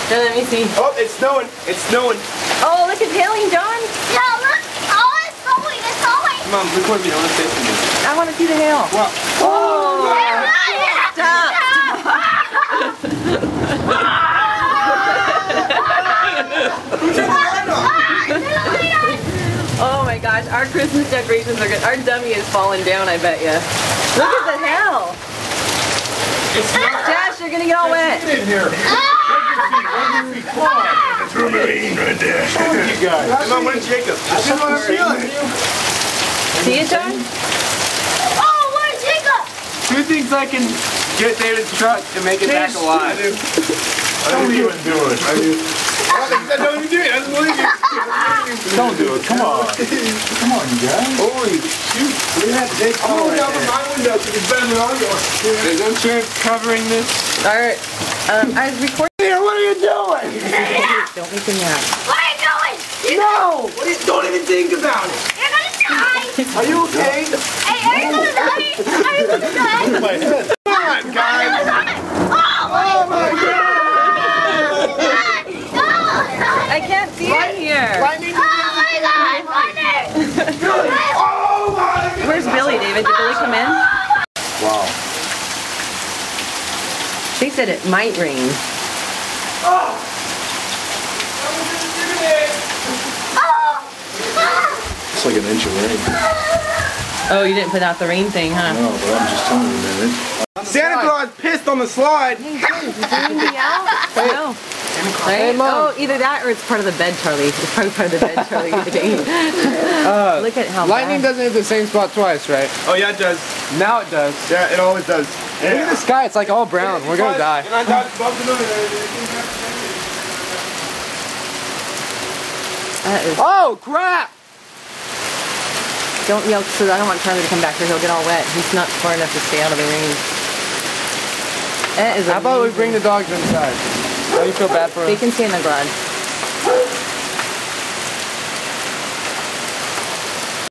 Here, let me see. Oh, it's snowing. It's snowing. Oh, look, it's hailing, John. Yeah, look. Oh, it's snowing. It's snowing. Come on, record me. I want to say something. I want to see the hail. Wow. Oh, stop. Oh my gosh, our Christmas decorations are good. Our dummy is falling down, I bet ya. Look at the hail. It's not. Josh, you're gonna get all wet. Get in here. Come on. It's rain right there. You guys. Come on, where's Jacob? This is what I'm feeling. See it, John? Oh, where's Jacob? Who thinks I can get David's truck to make it back alive? I do. Don't even do it. I do. Don't even do it. I don't believe you. Don't do it. Come on. Come on, you guys. Holy shoot. We have Jake. I'm going to open my window so it's better than all yours. Is insurance covering this? Alright. I was recording. Here, what are you doing? Don't make him mad. What are you doing? No! Don't even think about it. You're gonna die. Are you okay? Hey, are you gonna die? Are you gonna die? My head. Come on, guys. Oh my God! I can't see it here. Lightning. Oh my God! Lightning! Oh my God! Where's Billy, David? Did Billy come in? Wow. They said it might rain. Oh! It's like an inch of rain. Oh, you didn't put out the rain thing, huh? No, but I'm just telling you, man. Santa Claus pissed on the slide. Is anything else? No. Right? Hey, Mom. Oh, either that or it's part of the bed, Charlie. It's probably part of the bed, Charlie. Look at how lightning bad. doesn't hit the same spot twice, right? Oh yeah, it does. Now it does. Yeah, it always does. Look at the sky, it's like all brown. We're gonna die. And I dodged above the moon. That is, Oh crap! don't yell, because I don't want Charlie to come back here. He'll get all wet. He's not far enough to stay out of the rain. That is How about we amazing. bring the dogs inside? Don't you feel bad for They them? can stay in the garage.